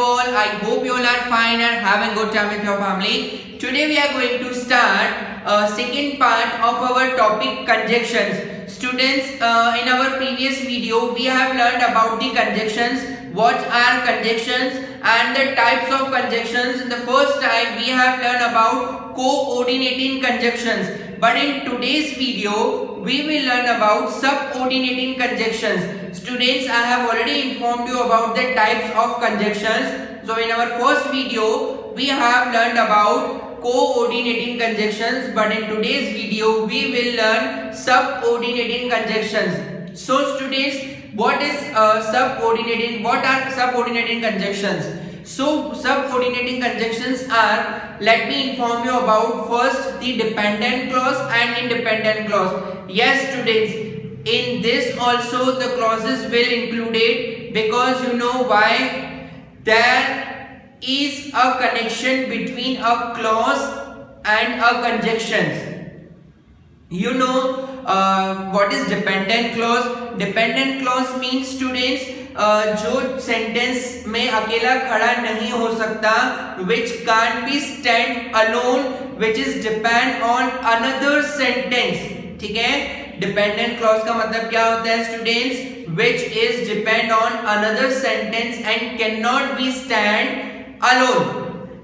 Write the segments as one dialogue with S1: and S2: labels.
S1: all? I hope you all are fine and having good time with your family. Today we are going to start second part of our topic conjunctions. Students, in our previous video we have learned about the conjunctions, what are conjunctions and the types of conjunctions. In the first time we have learned about coordinating conjunctions. But in today's video, we will learn about subordinating conjunctions. Students, I have already informed you about the types of conjunctions. So in our first video, we have learned about coordinating conjunctions. But in today's video, we will learn subordinating conjunctions. So students, what is subordinating? What are subordinating conjunctions? So subordinating conjunctions are, let me inform you about first the dependent clause and independent clause. Yes students, in this also the clauses will included, because you know why? There is a connection between a clause and a conjunctions. You know what is dependent clause? Dependent clause means students जो sentence में अकेला खड़ा नहीं हो सकता, which can't be stand alone, which is depend on another sentence. ठीक है, dependent clause का मतलब क्या होता है students? which is depend on another sentence and cannot be stand alone.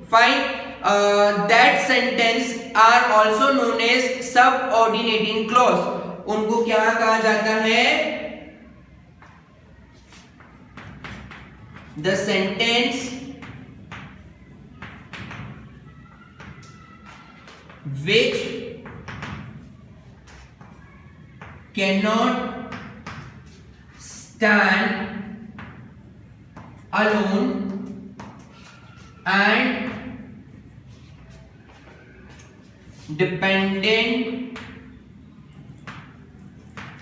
S1: Fine. That sentence are also known as subordinating clause. उनको क्या कहा जाता है? The sentence which cannot stand alone and dependent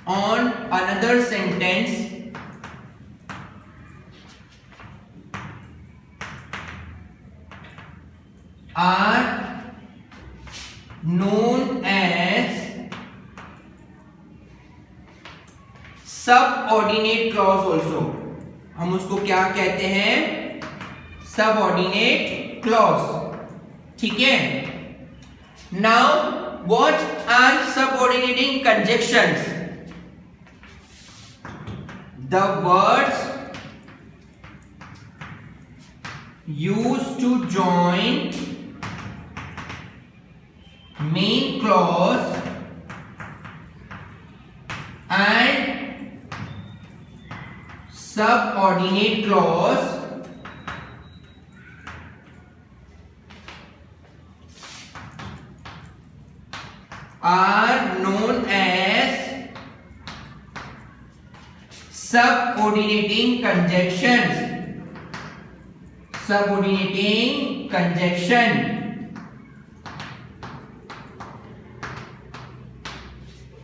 S1: on another sentence are known as subordinate clause also. हम उसको क्या कहते हैं? Subordinate clause. ठीक है? Now what are subordinating conjunctions? The words used to join main clause and subordinate clause are known as subordinating conjunctions. Subordinating conjunction.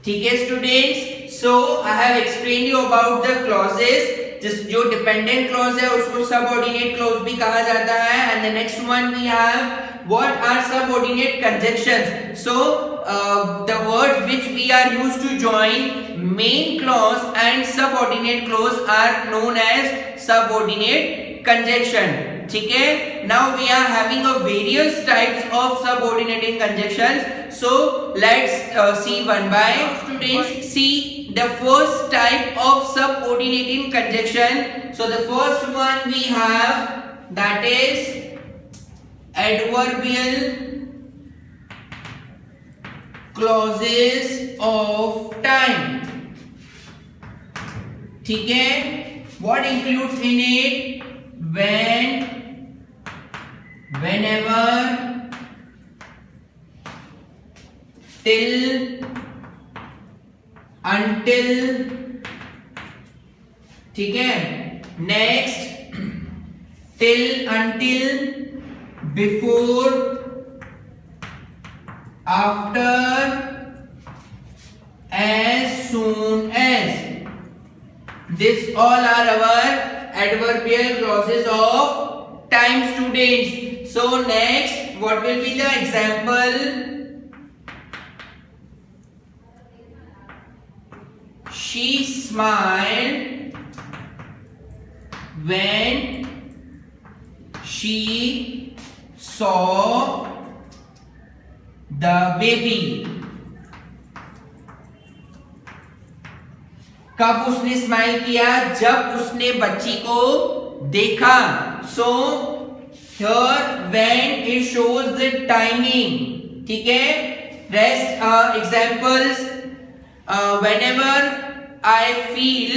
S1: ठीक है students, so I have explain you about the clauses. जो dependent clause है उसको subordinate clause भी कहा जाता है. And the next one we have what are subordinate conjunctions. So the word which we are used to join main clause and subordinate clause are known as subordinate conjunction. ठीक है, now we are having a various types of subordinating conjunctions. So let's see one by. Students, see the first type of subordinating conjunction. So the first one we have, that is adverbial clauses of time. ठीक है, what includes in it? When, whenever, till, until. ठीक है, next till, until, before, after, as soon as. This all are our adverbial clauses of time, students. So next, what will be the example? She smiled when she saw the baby. कब उसने smile किया? जब उसने बच्ची को देखा. So here when it shows the timing. ठीक है. Rest examples. Whenever I feel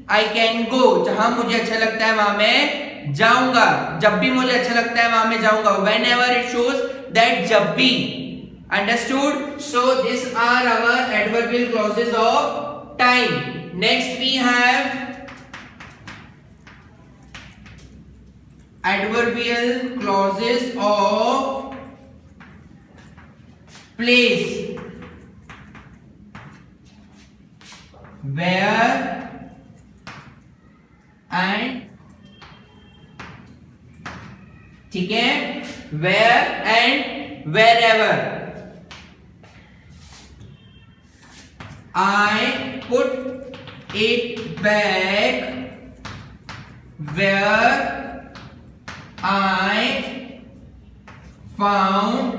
S1: I can go. जहां मुझे अच्छा लगता है वहां मैं जाऊंगा. जब भी मुझे अच्छा लगता है वहां मैं जाऊंगा. Whenever it shows that जब भी. Understood? So these are our adverbial clauses of time. Next we have adverbial clauses of place. Where and ठीक है. Where and wherever. I put it back where I found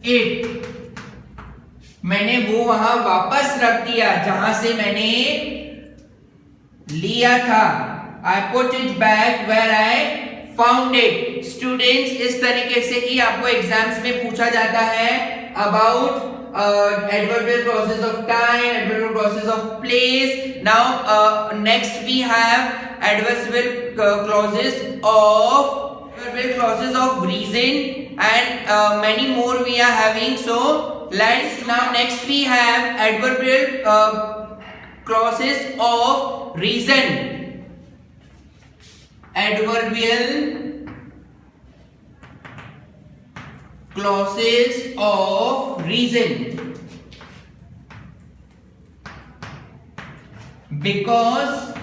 S1: it. मैंने वो वहां वापस रख दिया जहां से मैंने लिया था. I put it back where I found it. Students, इस तरीके से ही आपको एग्जाम्स में पूछा जाता है about adverbial clauses of time, adverbial clauses of place. Now next we have adverbial clauses of reason, and many more we are having. So let's now next we have adverbial clauses of reason. Adverbial clauses of reason. Because,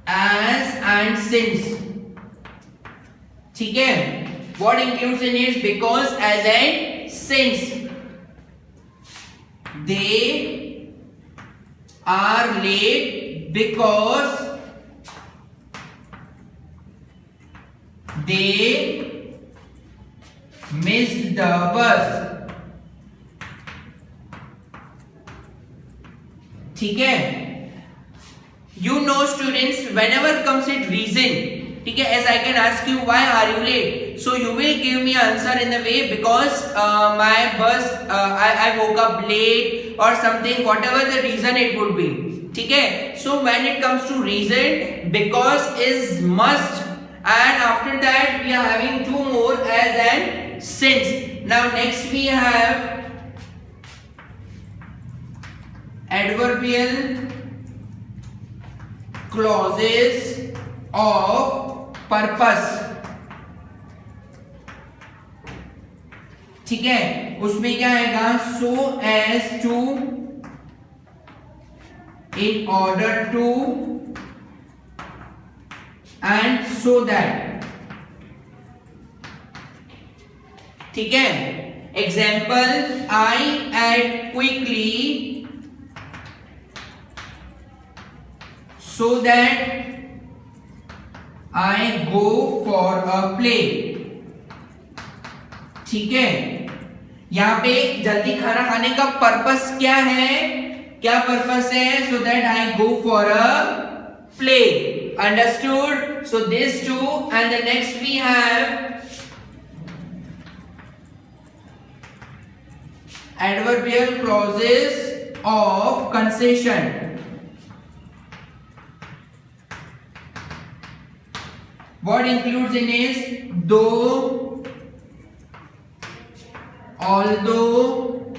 S1: as and since. ठीक है. What includes in it? Because, as and since. They are late because they missed the bus. ठीक है. You know students, whenever comes it reason, ठीक है, as I can ask you why are you late, so you will give me answer in the way because my bus I woke up late or something, whatever the reason it would be. ठीक है. So when it comes to reason, because is must, and after that we are having two more as and since. Now next we have adverbial clauses of purpose. ठीक है. उसमें क्या आएगा? so as to, in order to, and so that. ठीक है. Example, I add quickly so that I go for a play. ठीक है. यहाँ पे जल्दी खाना खाने का पर्पस क्या है? क्या पर्पस है? so that I go for a play. Understood? So these two, and the next we have adverbial clauses of concession. What includes in is though, although,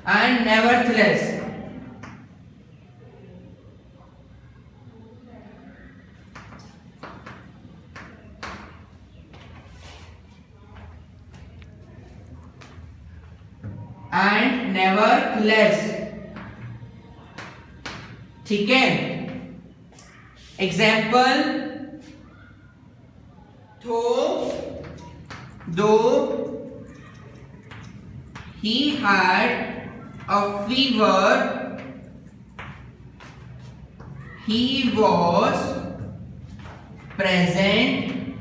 S1: and nevertheless. And nevertheless. ठीक है. Example, though he had a fever, he was present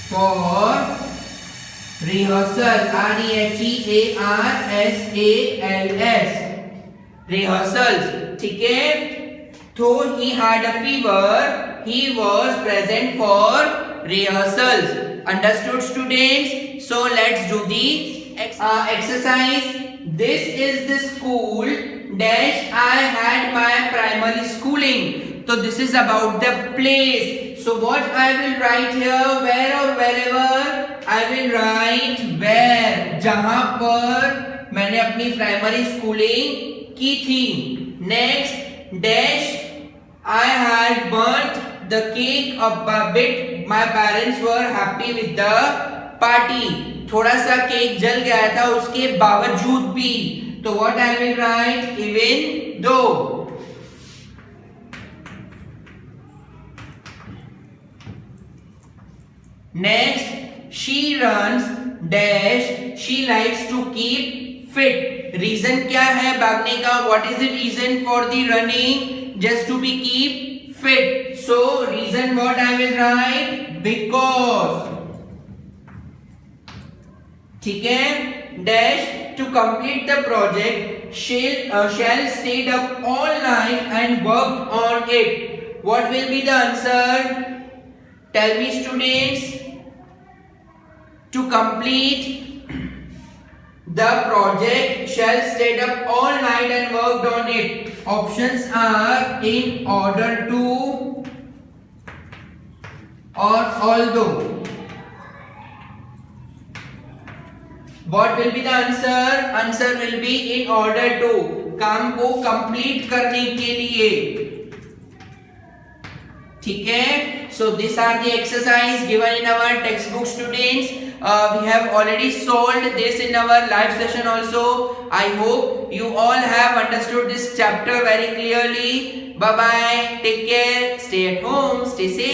S1: for rehearsal, rehearsals, rehearsals, ठीक है. Though he had a fever, he was present for rehearsals. Understood, students? So let's do the exercise. This is the school dash I had my primary schooling. So this is about the place. So what I will write here, where or wherever, I will write where, जहां पर मैंने अपनी primary schooling की थी. Next dash I had burnt the cake a bit. My parents were happy with the party. थोड़ा सा cake जल गया था उसके बावजूद भी. तो what I will write, even though. Next, she runs dash she likes to keep fit. Reason क्या है भागने का? What is the reason for the running? Just to be keep fit. So reason what I will write, because. ठीक है. Dash to complete the project shall stayed up all night and worked on it. What will be the answer? Tell me, students. To complete the project shall stayed up all night and worked on it. Options are in order to or although. What will be the answer? Answer will be in order to. काम को complete करने के लिए. ठीक है. So these are the exercise given in our textbook, students. We have already solved this in our live session also. I hope you all have understood this chapter very clearly. Bye bye. Take care. Stay at home. Stay safe.